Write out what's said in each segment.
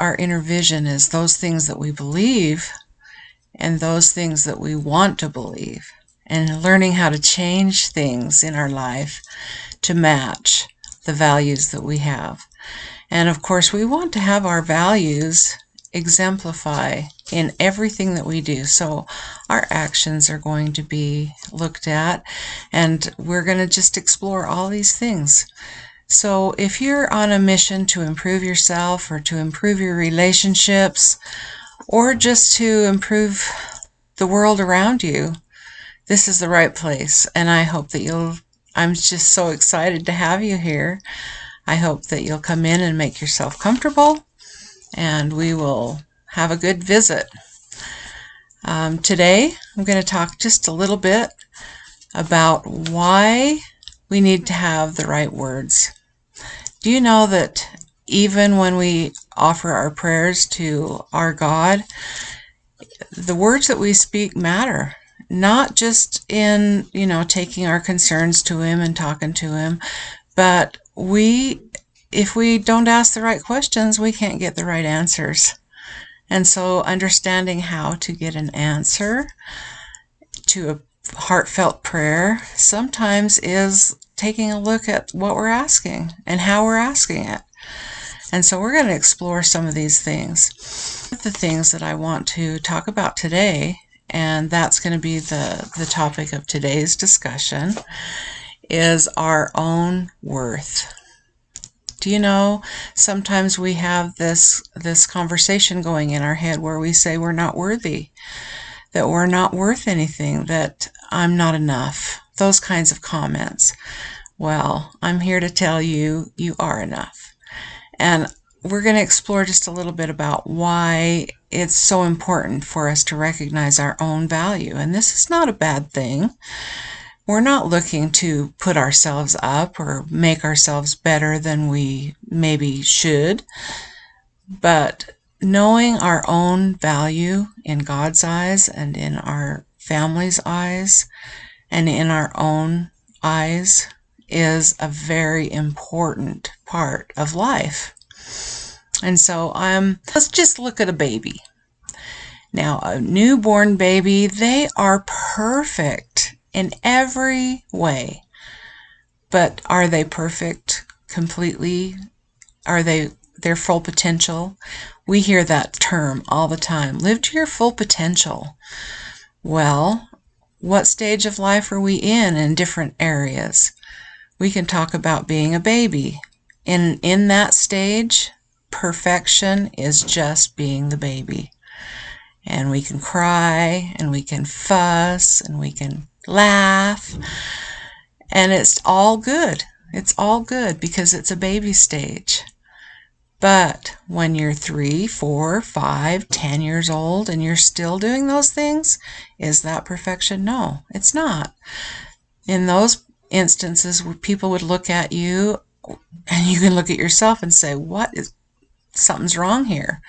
our inner vision is those things that we believe and those things that we want to believe, and learning how to change things in our life to match the values that we have. And of course, we want to have our values exemplify in everything that we do. So our actions are going to be looked at, and we're going to just explore all these things. So if you're on a mission to improve yourself, or to improve your relationships, or just to improve the world around you, this is the right place. And I hope that I'm just so excited to have you here. I hope that you'll come in and make yourself comfortable, and we will have a good visit. Today, I'm going to talk just a little bit about why we need to have the right words. Do you know that even when we offer our prayers to our God, the words that we speak matter? Not just in, taking our concerns to Him and talking to Him, but if we don't ask the right questions, we can't get the right answers. And so understanding how to get an answer to a heartfelt prayer sometimes is taking a look at what we're asking and how we're asking it. And so we're going to explore some of these things. The things that I want to talk about today, and that's going to be the topic of today's discussion, is our own worth. Do you know, sometimes we have this conversation going in our head where we say we're not worthy, that we're not worth anything, that I'm not enough, those kinds of comments. Well, I'm here to tell you, you are enough. And we're going to explore just a little bit about why it's so important for us to recognize our own value. And this is not a bad thing. We're not looking to put ourselves up or make ourselves better than we maybe should, but knowing our own value in God's eyes and in our family's eyes and in our own eyes is a very important part of life. And so let's just look at a baby. Now, a newborn baby, they are perfect in every way. But are they perfect completely? Are they their full potential? We hear that term all the time. Live to your full potential. Well, what stage of life are we in different areas? We can talk about being a baby. In that stage, perfection is just being the baby. And we can cry, and we can fuss, and we can laugh, and it's all good. It's all good because it's a baby stage. But when you're 3, 4, 5, 10 years old and you're still doing those things, is that perfection? No, it's not. In those instances where people would look at you, and you can look at yourself and say, something's wrong here.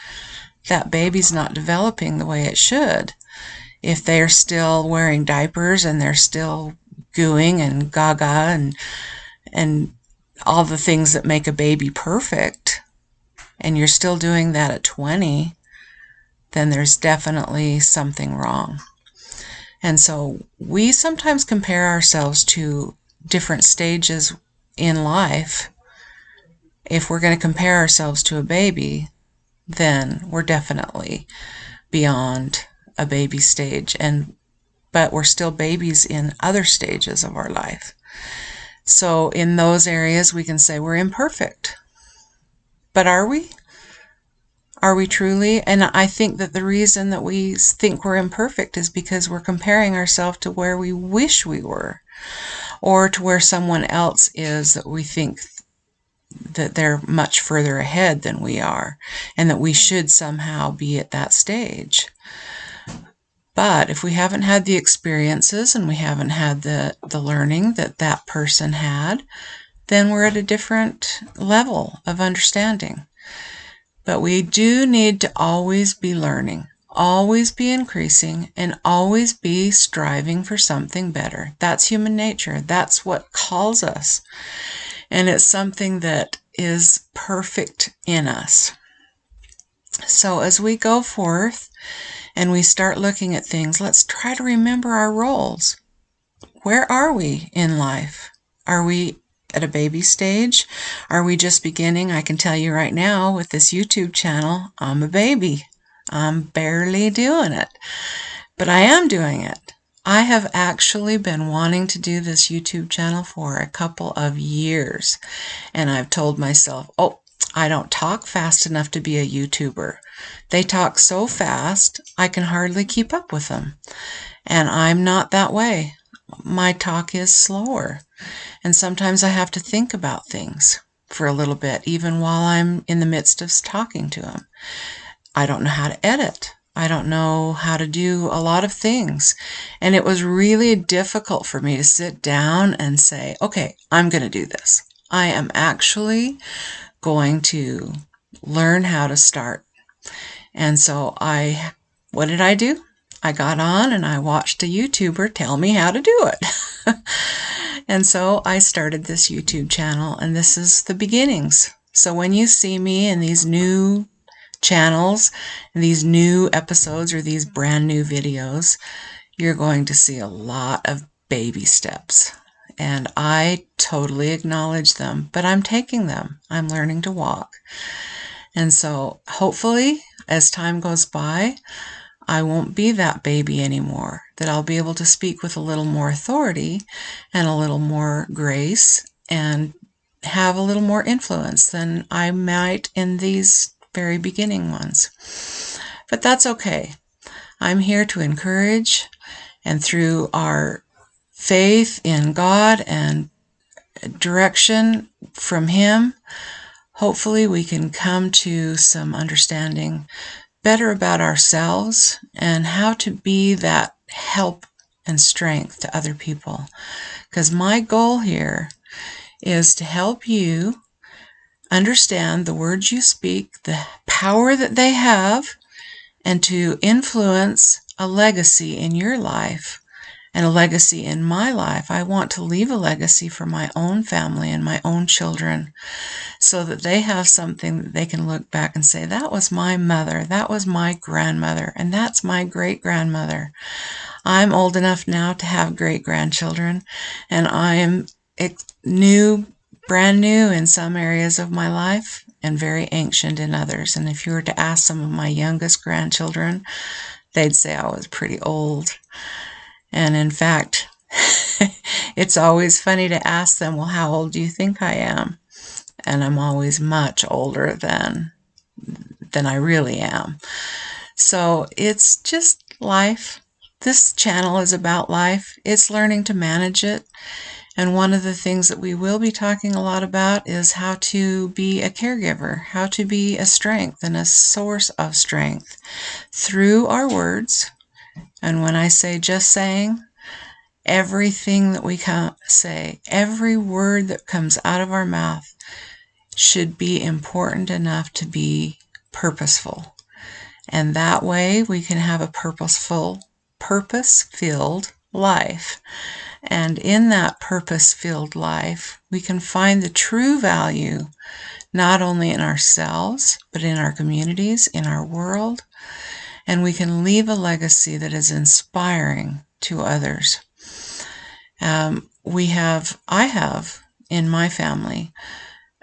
That baby's not developing the way it should. If they're still wearing diapers and they're still gooing and gaga and all the things that make a baby perfect, and you're still doing that at 20, then there's definitely something wrong. And so we sometimes compare ourselves to different stages in life. If we're going to compare ourselves to a baby, then we're definitely beyond a baby stage, but we're still babies in other stages of our life. So in those areas we can say we're imperfect. But are we? Are we truly? And I think that the reason that we think we're imperfect is because we're comparing ourselves to where we wish we were, or to where someone else is that we think that they're much further ahead than we are, and that we should somehow be at that stage. But if we haven't had the experiences and we haven't had the learning that person had, then we're at a different level of understanding. But we do need to always be learning, always be increasing, and always be striving for something better. That's human nature. That's what calls us. And it's something that is perfect in us. So as we go forth and we start looking at things, let's try to remember our roles. Where are we in life? Are we at a baby stage? Are we just beginning? I can tell you right now with this YouTube channel, I'm a baby. I'm barely doing it, but I am doing it. I have actually been wanting to do this YouTube channel for a couple of years, and I've told myself, oh, I don't talk fast enough to be a YouTuber. They talk so fast, I can hardly keep up with them. And I'm not that way. My talk is slower. And sometimes I have to think about things for a little bit, even while I'm in the midst of talking to them. I don't know how to edit. I don't know how to do a lot of things. And it was really difficult for me to sit down and say, okay, I'm going to do this. I am actually going to learn how to start. And so what did I do? I got on and I watched a YouTuber tell me how to do it. And so I started this YouTube channel, and this is the beginnings. So when you see me in these new channels, these new episodes, or these brand new videos, you're going to see a lot of baby steps. And I totally acknowledge them, but I'm taking them. I'm learning to walk. And so hopefully, as time goes by, I won't be that baby anymore, that I'll be able to speak with a little more authority and a little more grace and have a little more influence than I might in these very beginning ones. But that's okay. I'm here to encourage, and through our faith in God and direction from Him, hopefully we can come to some understanding better about ourselves and how to be that help and strength to other people. Because my goal here is to help you understand the words you speak, the power that they have, and to influence a legacy in your life and a legacy in my life. I want to leave a legacy for my own family and my own children, so that they have something that they can look back and say, that was my mother, that was my grandmother, and that's my great-grandmother. I'm old enough now to have great-grandchildren, and I'm brand new in some areas of my life and very ancient in others. And if you were to ask some of my youngest grandchildren, they'd say I was pretty old. And in fact, it's always funny to ask them, well, how old do you think I am? And I'm always much older than I really am. So it's just life. This channel is about life. It's learning to manage it. And one of the things that we will be talking a lot about is how to be a caregiver, how to be a strength and a source of strength through our words. And when I say just saying, everything that we say, every word that comes out of our mouth should be important enough to be purposeful. And that way we can have a purpose-filled life. And in that purpose-filled life, we can find the true value, not only in ourselves, but in our communities, in our world. And we can leave a legacy that is inspiring to others. I have in my family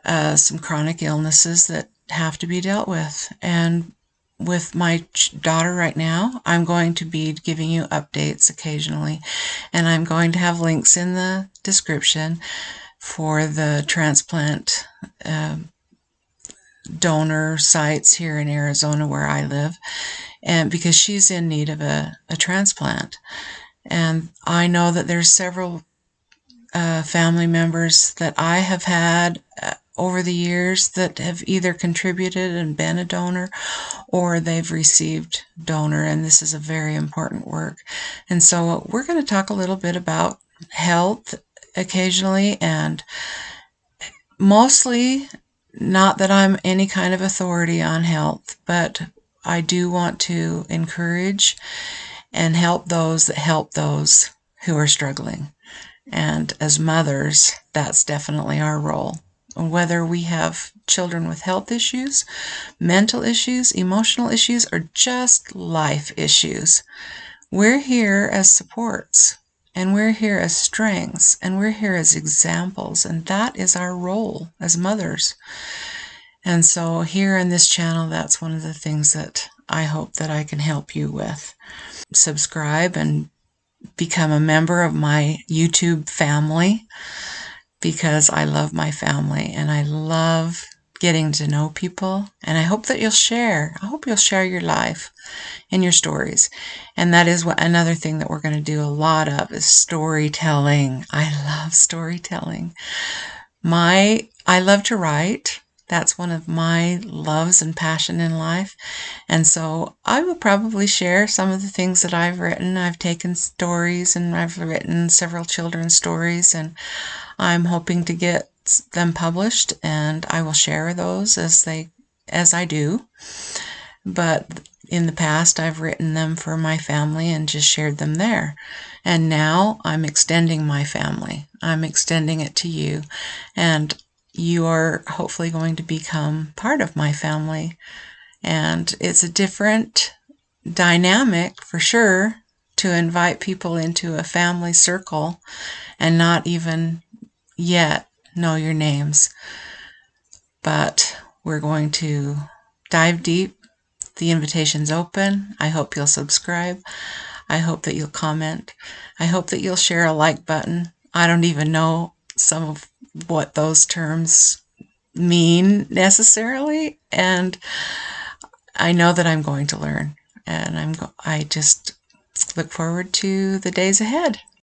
some chronic illnesses that have to be dealt with. And with my daughter right now, I'm going to be giving you updates occasionally. And I'm going to have links in the description for the transplant donor sites here in Arizona where I live, and because she's in need of a transplant. And I know that there's several family members that I have had over the years that have either contributed and been a donor, or they've received donor, and this is a very important work. And so we're going to talk a little bit about health occasionally, and mostly, not that I'm any kind of authority on health, but I do want to encourage and help those that help those who are struggling. And as mothers, that's definitely our role. whether we have children with health issues, mental issues, emotional issues, or just life issues. We're here as supports, and we're here as strengths, and we're here as examples, and that is our role as mothers. And so here in this channel, that's one of the things that I hope that I can help you with. Subscribe and become a member of my YouTube family, because I love my family and I love getting to know people, and I hope that you'll share. I hope you'll share your life and your stories. And that is another thing that we're going to do a lot of is storytelling. I love storytelling. I love to write. That's one of my loves and passion in life. And so I will probably share some of the things that I've written. I've taken stories and I've written several children's stories, and I'm hoping to get them published, and I will share those as I do. But in the past, I've written them for my family and just shared them there. And now I'm extending my family. I'm extending it to you, and you are hopefully going to become part of my family. And it's a different dynamic for sure to invite people into a family circle and not even yet know your names. But we're going to dive deep. The invitation's open. I hope you'll subscribe. I hope that you'll comment. I hope that you'll share a like button. I don't even know some of what those terms mean necessarily, and I know that I'm going to learn, and I just look forward to the days ahead.